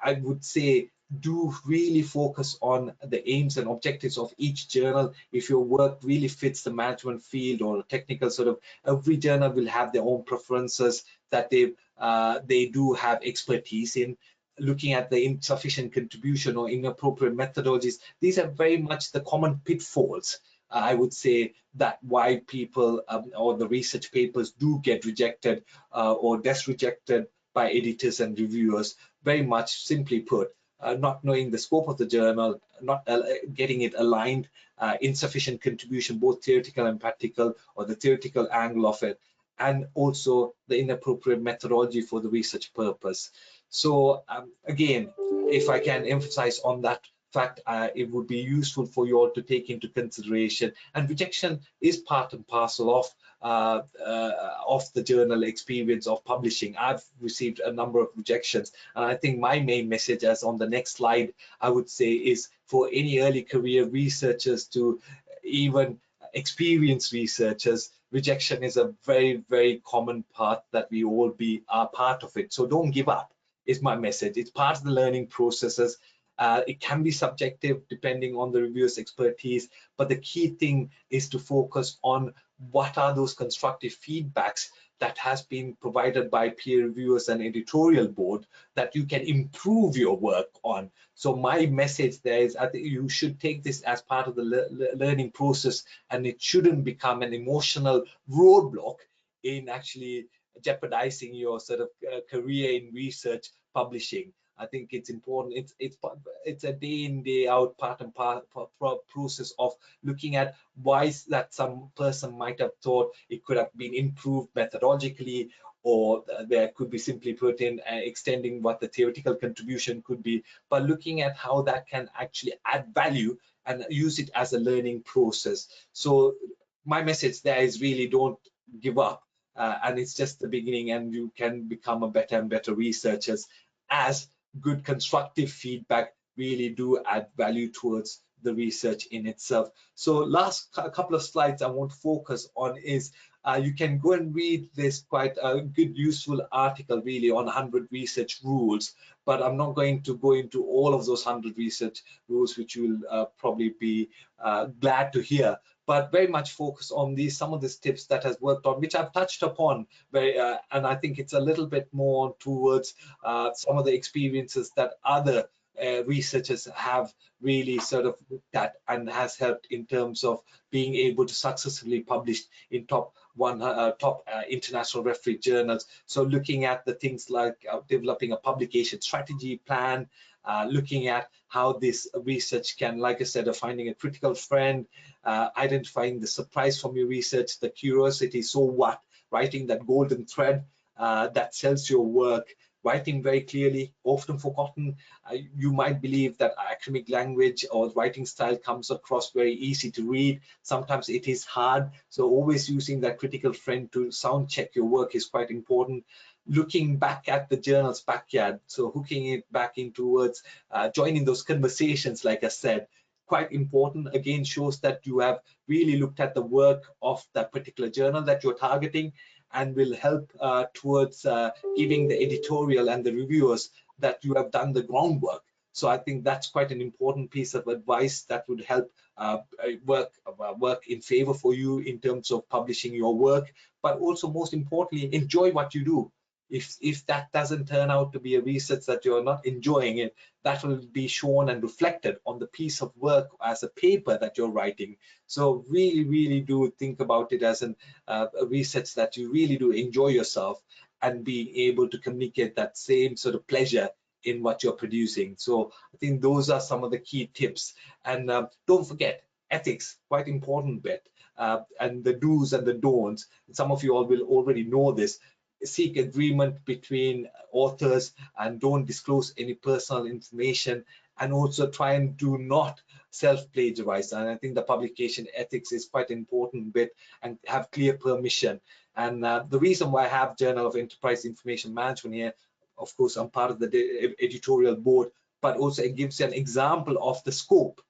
I would say, do really focus on the aims and objectives of each journal. If your work really fits the management field or technical sort of, every journal will have their own preferences that they do have expertise in. Looking at the insufficient contribution or inappropriate methodologies, these are very much the common pitfalls, I would say, that why people or the research papers do get rejected or rejected by editors and reviewers. Very much simply put, not knowing the scope of the journal, not getting it aligned, insufficient contribution, both theoretical and practical, or the theoretical angle of it, and also the inappropriate methodology for the research purpose. So again, if I can emphasize on that fact, it would be useful for you all to take into consideration. And rejection is part and parcel of the journal experience of publishing. I've received a number of rejections, and I think my main message, as on the next slide, I would say, is for any early career researchers to even experienced researchers, rejection is a very, very common part that we all are part of it. So don't give up, is my message. It's part of the learning processes. It can be subjective depending on the reviewer's expertise, but the key thing is to focus on what are those constructive feedbacks that has been provided by peer reviewers and editorial board that you can improve your work on. So my message there is, I think you should take this as part of the learning process, and it shouldn't become an emotional roadblock in actually jeopardizing your sort of career in research publishing. I think it's important. It's a day in, day out part and part process of looking at why that some person might have thought it could have been improved methodologically, or there could be simply put in extending what the theoretical contribution could be, but looking at how that can actually add value and use it as a learning process. So my message there is really don't give up, and it's just the beginning, and you can become a better and better researchers as good constructive feedback really do add value towards the research in itself. So last couple of slides I want to focus on is you can go and read this quite a good useful article really on 100 research rules, but I'm not going to go into all of those 100 research rules, which you will probably be glad to hear, but very much focus on some of these tips that has worked on, which I've touched upon, and I think it's a little bit more towards some of the experiences that other researchers have really sort of looked at and has helped in terms of being able to successfully publish in top international refereed journals. So looking at the things like developing a publication strategy plan, looking at how this research can, like I said, finding a critical friend, identifying the surprise from your research, the curiosity, so what, writing that golden thread that sells your work, writing very clearly, often forgotten. You might believe that academic language or writing style comes across very easy to read. Sometimes it is hard. So always using that critical friend to sound check your work is quite important. Looking back at the journal's backyard, so hooking it back in towards joining those conversations, like I said, quite important. Again, shows that you have really looked at the work of that particular journal that you're targeting, and will help towards giving the editorial and the reviewers that you have done the groundwork. So I think that's quite an important piece of advice that would help work in favor for you in terms of publishing your work, but also most importantly, enjoy what you do. If that doesn't turn out to be a research that you're not enjoying it, that will be shown and reflected on the piece of work as a paper that you're writing. So really do think about it as a research that you really do enjoy yourself, and be able to communicate that same sort of pleasure in what you're producing. So I think those are some of the key tips. And don't forget ethics, quite important bit, and the do's and the don'ts. Some of you all will already know this. Seek agreement between authors and don't disclose any personal information, and also try and do not self-plagiarize. And I think the publication ethics is quite an important bit, and have clear permission. And the reason why I have Journal of Enterprise Information Management here, of course, I'm part of the editorial board, but also it gives you an example of the scope.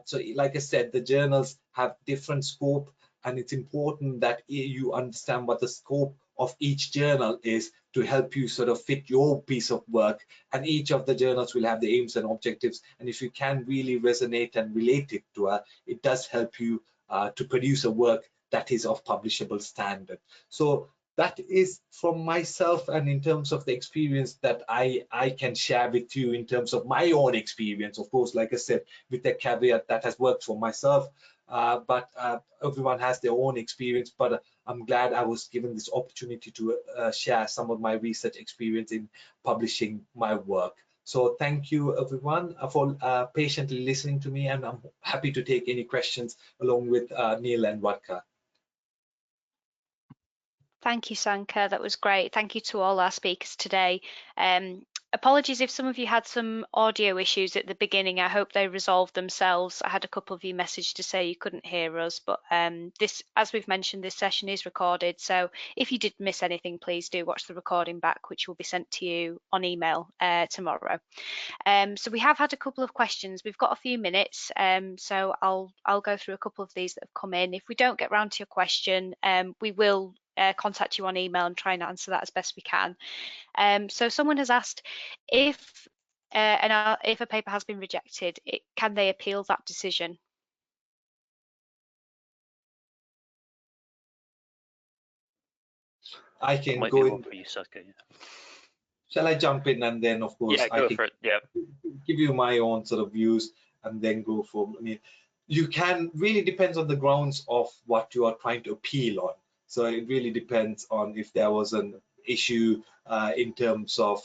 So like I said, the journals have different scope, and it's important that you understand what the scope of each journal is to help you sort of fit your piece of work. And each of the journals will have the aims and objectives, and if you can really resonate and relate it to it does help you to produce a work that is of publishable standard. So that is from myself, and in terms of the experience that I can share with you in terms of my own experience, of course, like I said, with the caveat that has worked for myself, but everyone has their own experience. But I'm glad I was given this opportunity to share some of my research experience in publishing my work. So thank you everyone for patiently listening to me, and I'm happy to take any questions along with Niall and Radka. Thank you, Sanker. That was great. Thank you to all our speakers today. Apologies if some of you had some audio issues at the beginning. I hope they resolved themselves. I had a couple of you message to say you couldn't hear us, but this, as we've mentioned, this session is recorded. So if you did miss anything, please do watch the recording back, which will be sent to you on email tomorrow. So we have had a couple of questions. We've got a few minutes, so I'll go through a couple of these that have come in. If we don't get round to your question, we will contact you on email and try and answer that as best we can. So someone has asked if a paper has been rejected, can they appeal that decision? I can Might go be in. one for you, Saka. Shall I jump in, and then of course Yeah, go for it. Yeah. give you my own sort of views, and then go for, I mean, you can really depends on the grounds of what you are trying to appeal on. So it really depends on if there was an issue in terms of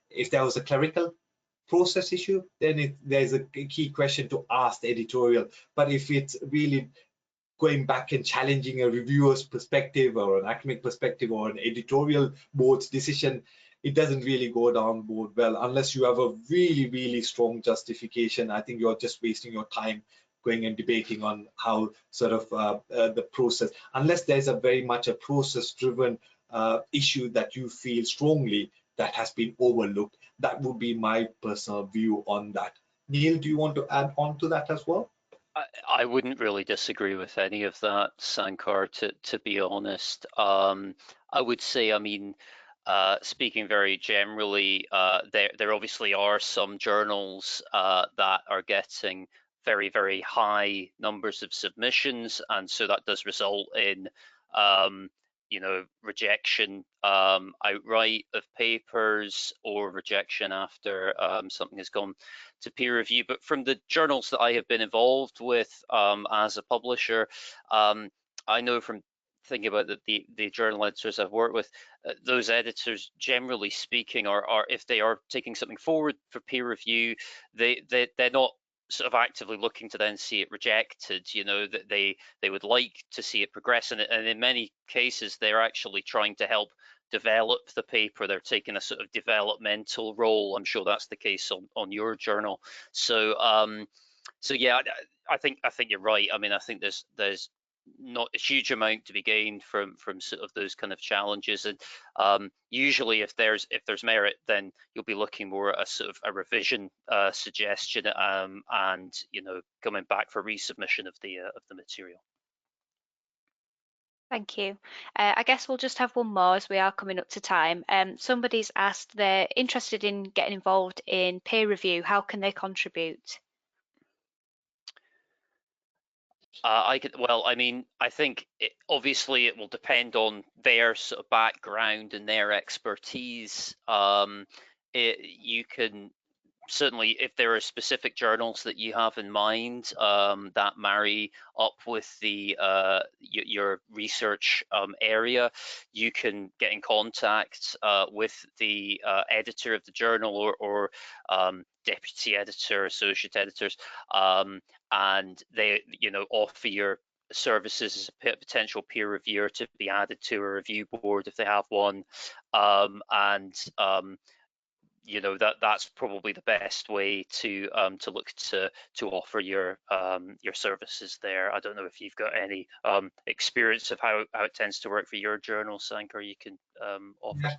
if there was a clerical process issue, then there's a key question to ask the editorial. But if it's really going back and challenging a reviewer's perspective or an academic perspective or an editorial board's decision, it doesn't really go down board well unless you have a really strong justification. I think you're just wasting your time going and debating on how sort of the process, unless there's a very much a process driven issue that you feel strongly that has been overlooked. That would be my personal view on that. Niall, do you want to add on to that as well? I wouldn't really disagree with any of that, Sankar, to be honest. I would say, I mean, speaking very generally, there obviously are some journals that are getting very high numbers of submissions, and so that does result in you know, rejection outright of papers, or rejection after something has gone to peer review. But from the journals that I have been involved with as a publisher, I know from thinking about the journal editors I've worked with, those editors, generally speaking, are if they are taking something forward for peer review, they're not sort of actively looking to then see it rejected. You know, that they would like to see it progress, and in many cases they're actually trying to help develop the paper. They're taking a sort of developmental role. I'm sure that's the case on your journal. So so yeah, I think you're right. I mean, I think there's not a huge amount to be gained from sort of those kind of challenges, and usually if there's merit, then you'll be looking more at a sort of a revision suggestion, and you know, coming back for resubmission of the material. Thank you. I guess we'll just have one more as we are coming up to time. Somebody's asked they're interested in getting involved in peer review. How can they contribute? Well, I mean, I think obviously it will depend on their sort of background and their expertise. You can certainly, if there are specific journals that you have in mind that marry up with your research area, you can get in contact with the editor of the journal or deputy editor, associate editors, and they, you know, offer your services as a potential peer reviewer to be added to a review board if they have one, you know, that's probably the best way to look to offer your services there. I don't know if you've got any experience of how it tends to work for your journal, Sankar, you can offer. Yeah.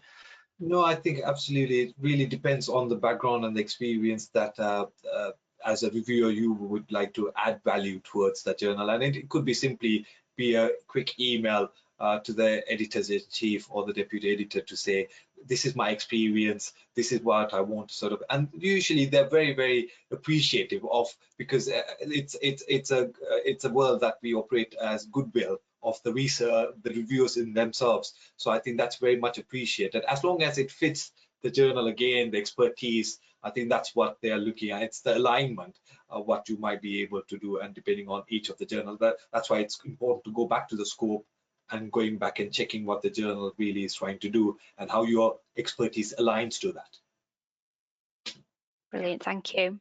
No, I think absolutely. It really depends on the background and the experience that as a reviewer you would like to add value towards the journal. And it could be simply be a quick email to the editor-in-chief or the deputy editor to say, this is my experience, this is what I want to sort of, and usually they're very, very appreciative of, because it's a world that we operate as goodwill of the research, the reviewers in themselves. So I think that's very much appreciated, as long as it fits the journal, again, the expertise. I think that's what they are looking at. It's the alignment of what you might be able to do, and depending on each of the journals. That's why it's important to go back to the scope and going back and checking what the journal really is trying to do and how your expertise aligns to that. Brilliant, thank you.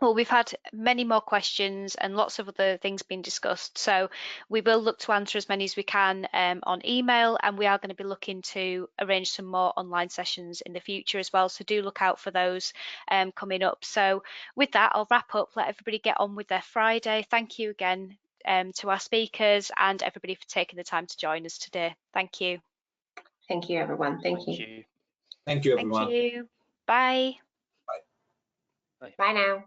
Well, we've had many more questions and lots of other things being discussed, so we will look to answer as many as we can on email, and we are going to be looking to arrange some more online sessions in the future as well, so do look out for those coming up. So with that, I'll wrap up, let everybody get on with their Friday. Thank you again to our speakers and everybody for taking the time to join us today. Thank you. Thank you, everyone. Thank you. Thank you, everyone. Thank you. Bye. Bye now.